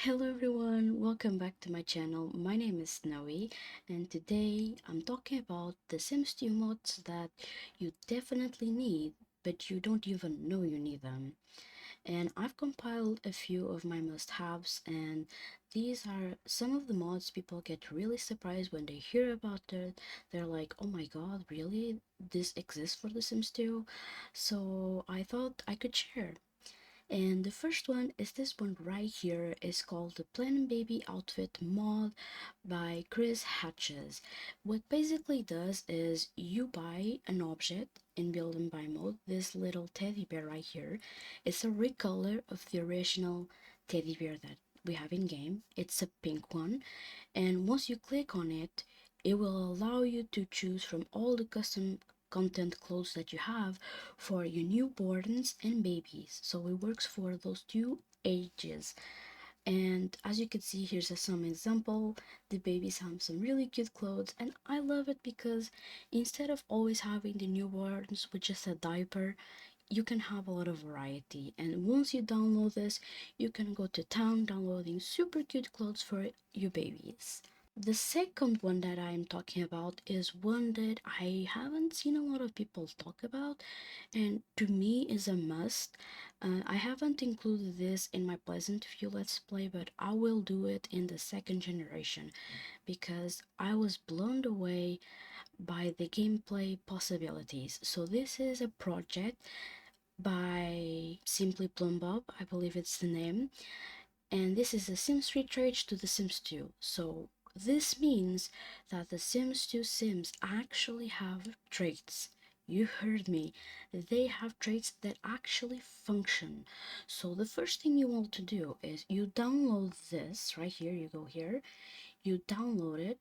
Hello everyone, welcome back to my channel. My name is Snowy and today I'm talking about the Sims 2 mods that you definitely need but you don't even know you need them. And I've compiled a few of my must-haves, and these are some of the mods people get really surprised when they hear about it. They're like, oh my god, really? This exists for the Sims 2? So I thought I could share. And the first one is this one right here. Is called the Planet Baby Outfit mod by Chris Hatches. What basically does is you buy an object in Build and Buy mode, this little teddy bear right here. It's a recolor of the original teddy bear that we have in game. It's a pink one, and once you click on it, it will allow you to choose from all the custom content clothes that you have for your newborns and babies. So it works for those two ages. And as you can see, here's some example. The babies have some really cute clothes, and I love it because instead of always having the newborns with just a diaper, you can have a lot of variety. And once you download this, you can go to town downloading super cute clothes for your babies. The second one that I'm talking about is one that I haven't seen a lot of people talk about, and to me is a must. I haven't included this in my Pleasant View Let's Play, but I will do it in the second generation because I was blown away by the gameplay possibilities. So this is a project by Simply Plumbob, I believe it's the name, and this is a Sims 3 trade to the Sims 2. So this means that the Sims 2 Sims actually have traits. You heard me. They have traits that actually function. So the first thing you want to do is you download this right here. You go here, you download it,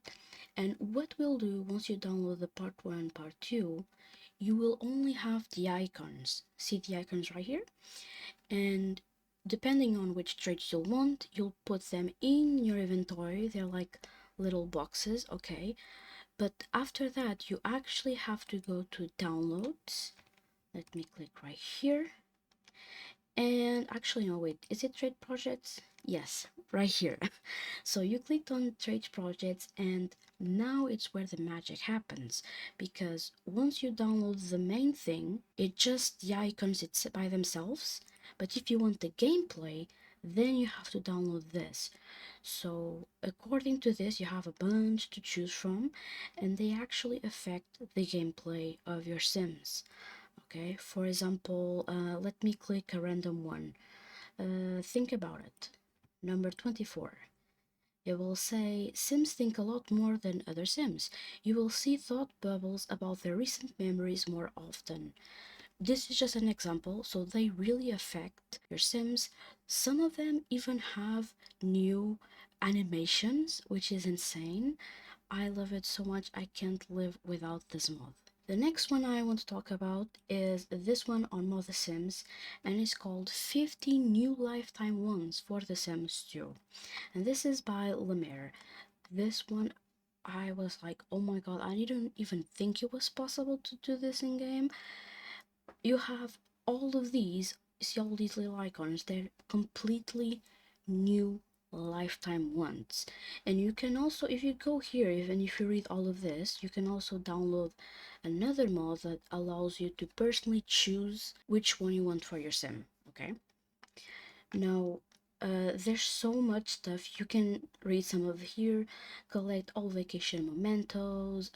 and what we'll do once you download the part 1 and part 2, you will only have the icons. See the icons right here? And depending on which traits you'll want, you'll put them in your inventory. They're like little boxes, okay? But after that, you actually have to go to downloads. Let me click right here. And actually, no, wait, is it trade projects? Yes, right here. So you clicked on trade projects, and now it's where the magic happens, because once you download the main thing, it just the icons it's by themselves. But if you want the gameplay, then you have to download this. So according to this, you have a bunch to choose from, and they actually affect the gameplay of your Sims. Okay, for example, let me click a random one. Think about it. Number 24. It will say, Sims think a lot more than other Sims. You will see thought bubbles about their recent memories more often. This is just an example, so they really affect your Sims. Some of them even have new animations, which is insane. I love it so much, I can't live without this mod. The next one I want to talk about is this one on Mod The Sims, and it's called 50 New Lifetime Ones for The Sims 2. And this is by Lemaire. This one, I was like, oh my god, I didn't even think it was possible to do this in game. You have all of these, see all these little icons, they're completely new lifetime ones. And you can also, if you go here, even if you read all of this, you can also download another mod that allows you to personally choose which one you want for your sim. Okay, now there's so much stuff. You can read some of here, collect all vacation mementos,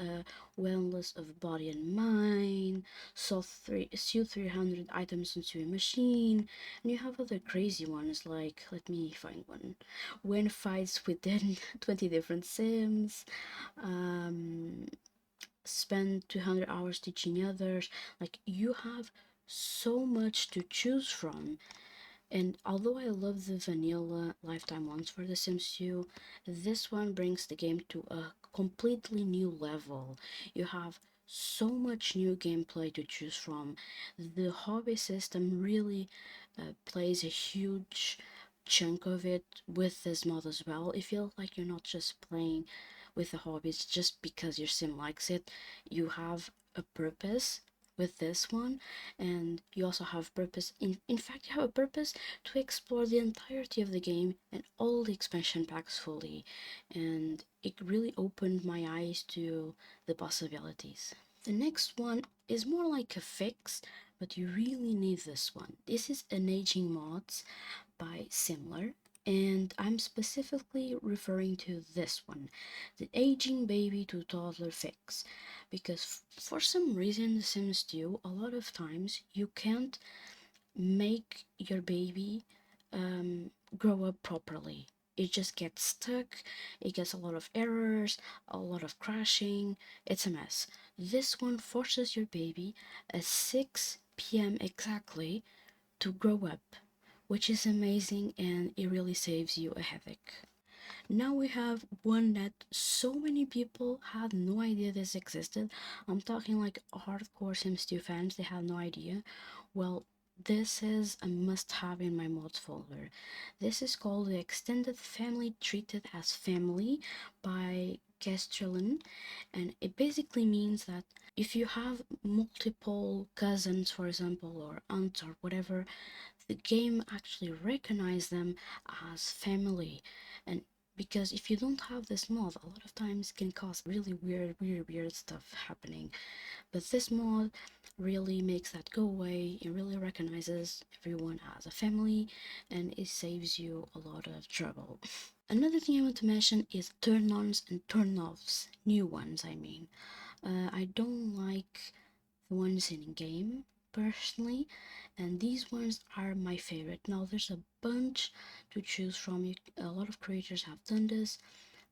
wellness of body and mind, sew 300 items into a machine, and you have other crazy ones like, let me find one, win fights within 20 different sims, um, spend 200 hours teaching others. Like, you have so much to choose from. And although I love the vanilla lifetime ones for The Sims 2, this one brings the game to a completely new level. You have so much new gameplay to choose from. The hobby system really plays a huge chunk of it with this mod as well. It feels like you're not just playing with the hobbies just because your sim likes it. You have a purpose with this one, and you also have purpose. In fact, you have a purpose to explore the entirety of the game and all the expansion packs fully, and it really opened my eyes to the possibilities. The next one is more like a fix, but you really need this one. This is an aging mods by Simler, and I'm specifically referring to this one, the aging baby to toddler fix, because for some reason The Sims 2, a lot of times you can't make your baby grow up properly. It just gets stuck, it gets a lot of errors, a lot of crashing, it's a mess. This one forces your baby at 6 p.m. exactly to grow up, which is amazing and it really saves you a headache. Now we have one that so many people had no idea this existed. I'm talking like hardcore Sims 2 fans, they had no idea. Well, this is a must-have in my mods folder. This is called the Extended Family Treated as Family by Gastrelin, and it basically means that if you have multiple cousins, for example, or aunts or whatever, the game actually recognize them as family. And because if you don't have this mod, a lot of times can cause really weird stuff happening. But this mod really makes that go away. It really recognizes everyone as a family, and it saves you a lot of trouble. Another thing I want to mention is turn-ons and turn-offs, new ones I mean. I don't like the ones in game personally, and these ones are my favorite. Now there's a bunch to choose from. A lot of creators have done this,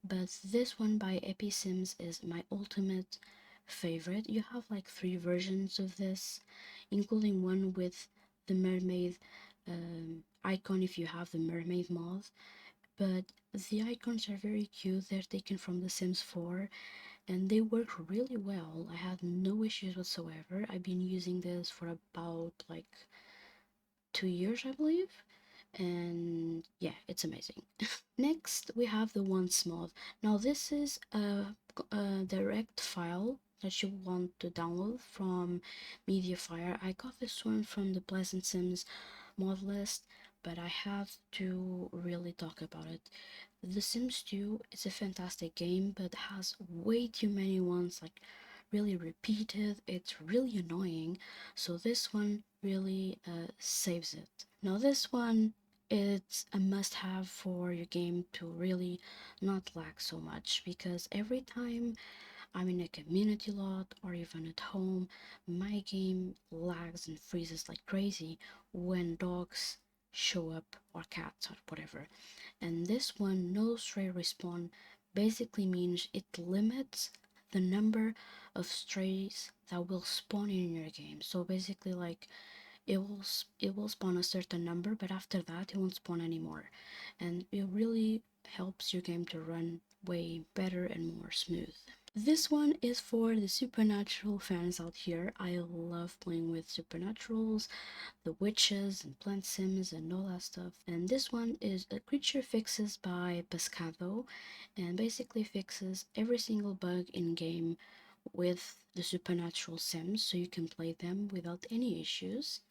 but this one by EpiSims is my ultimate favorite. You have like 3 versions of this, including one with the mermaid icon if you have the mermaid mod, but the icons are very cute. They're taken from The Sims 4 and they work really well. I had no issues whatsoever. I've been using this for about like 2 years, I believe, and yeah, it's amazing. Next, we have the Once mod. Now, this is a direct file that you want to download from Mediafire. I got this one from the Pleasant Sims mod list, but I have to really talk about it. The Sims 2 is a fantastic game, but has way too many ones, like really repeated. It's really annoying. So this one really saves it. Now this one, it's a must-have for your game to really not lag so much, because every time I'm in a community lot or even at home, my game lags and freezes like crazy when dogs show up or cats or whatever. And this one, no stray respawn, basically means it limits the number of strays that will spawn in your game. So basically, like it will spawn a certain number, but after that it won't spawn anymore, and it really helps your game to run way better and more smooth. This one is for the supernatural fans out here. I love playing with supernaturals, the witches and plant sims and all that stuff. And this one is a creature fixes by Pescado, and basically fixes every single bug in game with the supernatural sims, so you can play them without any issues.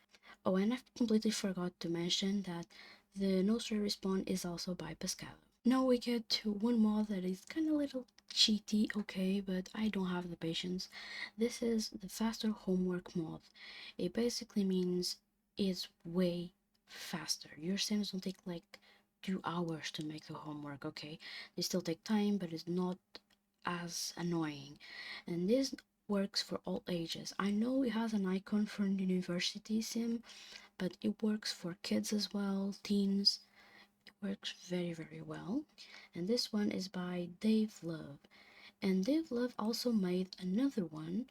Oh, and I completely forgot to mention that the no stray respawn is also by Pescado. Now we get to one mod that is kind of a little cheaty, okay, but I don't have the patience. This is the faster homework mod. It basically means it's way faster. Your sims don't take like 2 hours to make the homework, okay? They still take time, but it's not as annoying. And this works for all ages. I know it has an icon for an university sim, but it works for kids as well, teens. It works very well. And this one is by Dave Love. And Dave Love also made another one,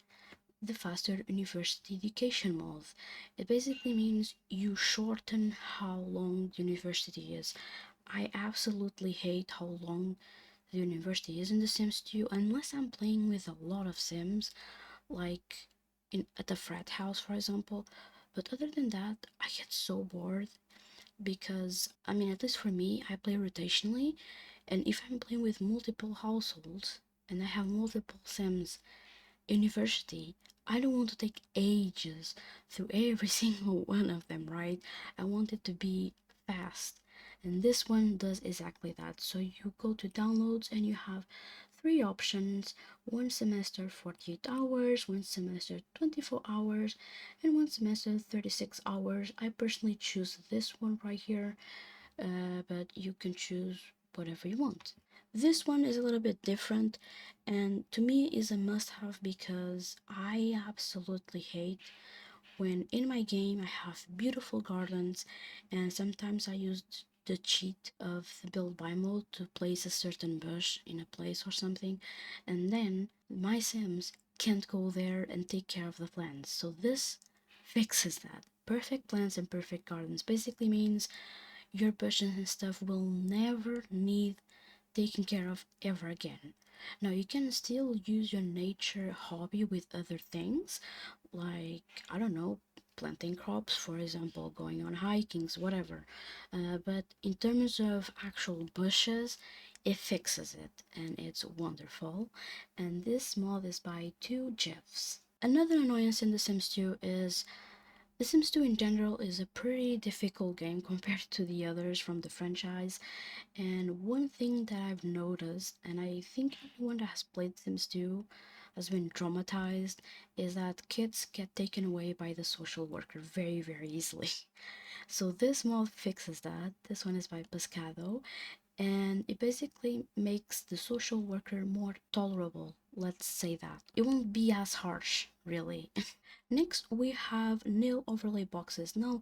the Faster University Education mod. It basically means you shorten how long the university is. I absolutely hate how long the university is in The Sims 2, unless I'm playing with a lot of Sims, like at the frat house, for example. But other than that, I get so bored because, I mean, at least for me, I play rotationally, and if I'm playing with multiple households and I have multiple Sims, university, I don't want to take ages through every single one of them, right? I want it to be fast. And this one does exactly that. So you go to downloads and you have three options: one semester 48 hours, one semester 24 hours, and one semester 36 hours. I personally choose this one right here, but you can choose whatever you want. This one is a little bit different and to me is a must-have because I absolutely hate when in my game I have beautiful gardens and sometimes I use the cheat of the build by mode to place a certain bush in a place or something, and then my sims can't go there and take care of the plants. So this fixes that. Perfect plants and perfect gardens basically means your bushes and stuff will never need taken care of ever again. Now you can still use your nature hobby with other things, like, I don't know, planting crops, for example, going on hikings, whatever. But in terms of actual bushes, it fixes it and it's wonderful. And this mod is by 2 Jeffs. Another annoyance in The Sims 2 is the Sims 2 in general is a pretty difficult game compared to the others from the franchise. And one thing that I've noticed, and I think everyone that has played Sims 2 has been traumatized, is that kids get taken away by the social worker very, very easily. So this mod fixes that. This one is by Pescado, and it basically makes the social worker more tolerable. Let's say that. It won't be as harsh, really. Next, we have nil overlay boxes. Now,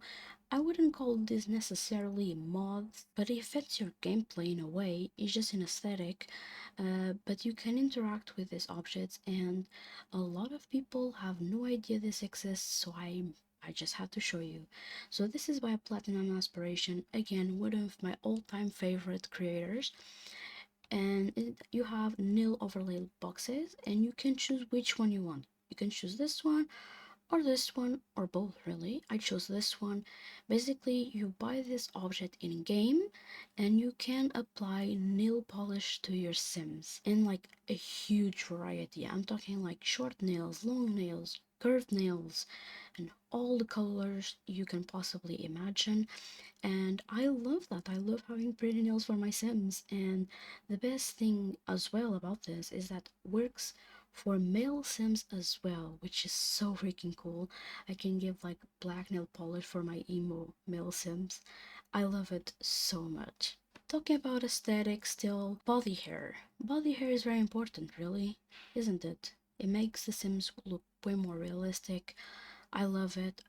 I wouldn't call this necessarily mods, but it fits your gameplay in a way. It's just an aesthetic, but you can interact with these objects, and a lot of people have no idea this exists, so I just had to show you. So this is by Platinum Aspiration, again one of my all-time favorite creators, and you have nil overlay boxes, and you can choose which one you want. You can choose this one or both, really. I chose this one. Basically you buy this object in game and you can apply nail polish to your sims in like a huge variety. I'm talking like short nails, long nails, curved nails, and all the colors you can possibly imagine. And I love that. I love having pretty nails for my sims. And the best thing as well about this is that works for male sims as well, which is so freaking cool. I can give like black nail polish for my emo male sims. I love it so much. Talking about aesthetic still, body hair. Body hair is very important, really, isn't it? It makes the sims look way more realistic. I love it.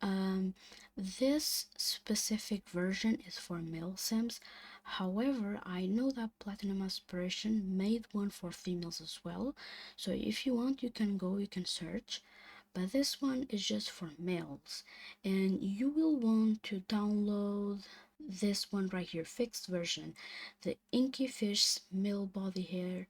This specific version is for male sims. However, I know that Platinum Aspiration made one for females as well. So if you want, you can go, you can search. But this one is just for males. And you will want to download this one right here, fixed version, the Inky Fish male body hair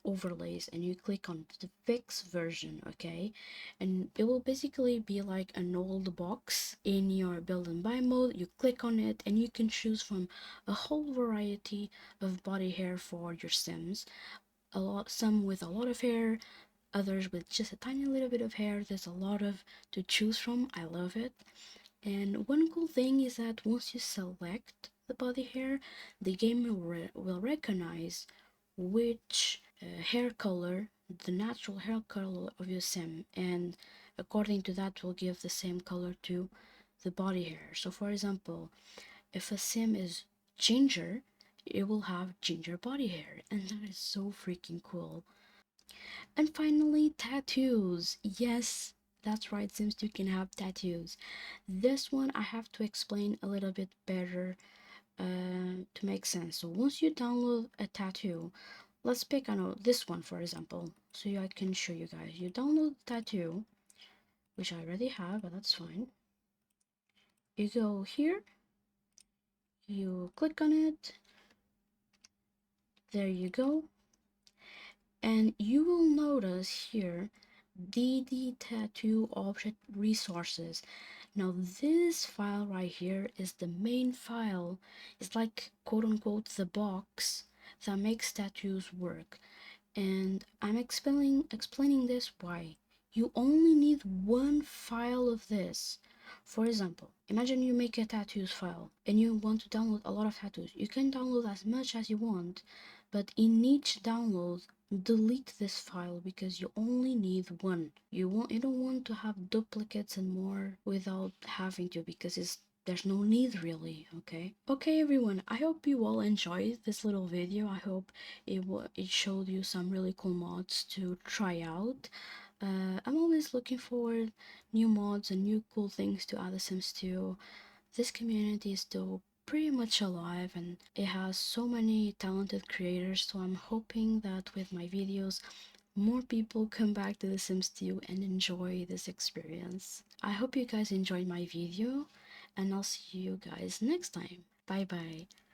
overlays, and you click on the fixed version, okay, and it will basically be like an old box in your build and buy mode. You click on it and you can choose from a whole variety of body hair for your sims, some with a lot of hair, others with just a tiny little bit of hair. There's a lot of to choose from. I love it. And one cool thing is that once you select the body hair, the game will recognize which hair color, the natural hair color of your sim, and according to that will give the same color to the body hair. So for example, if a sim is ginger, it will have ginger body hair, and that is so freaking cool. And finally, tattoos. Yes, that's right, Sims 2 can have tattoos. This one I have to explain a little bit better to make sense. So once you download a tattoo, let's pick, I know, this one for example, so I can show you guys. You download the tattoo, which I already have, but that's fine. You go here, you click on it, there you go, and you will notice here DD tattoo object resources. Now this file right here is the main file. It's like quote unquote the box that makes tattoos work. And I'm explaining this why. You only need one file of this. For example, imagine you make a tattoos file and you want to download a lot of tattoos. You can download as much as you want, but in each download, delete this file because you only need one. You don't want to have duplicates and more without having to, because there's no need really. Okay everyone, I hope you all enjoyed this little video. I hope it showed you some really cool mods to try out. I'm always looking for new mods and new cool things to add The Sims 2. This community is still pretty much alive and it has so many talented creators, so I'm hoping that with my videos more people come back to The Sims 2 and enjoy this experience. I hope you guys enjoyed my video and I'll see you guys next time. Bye bye.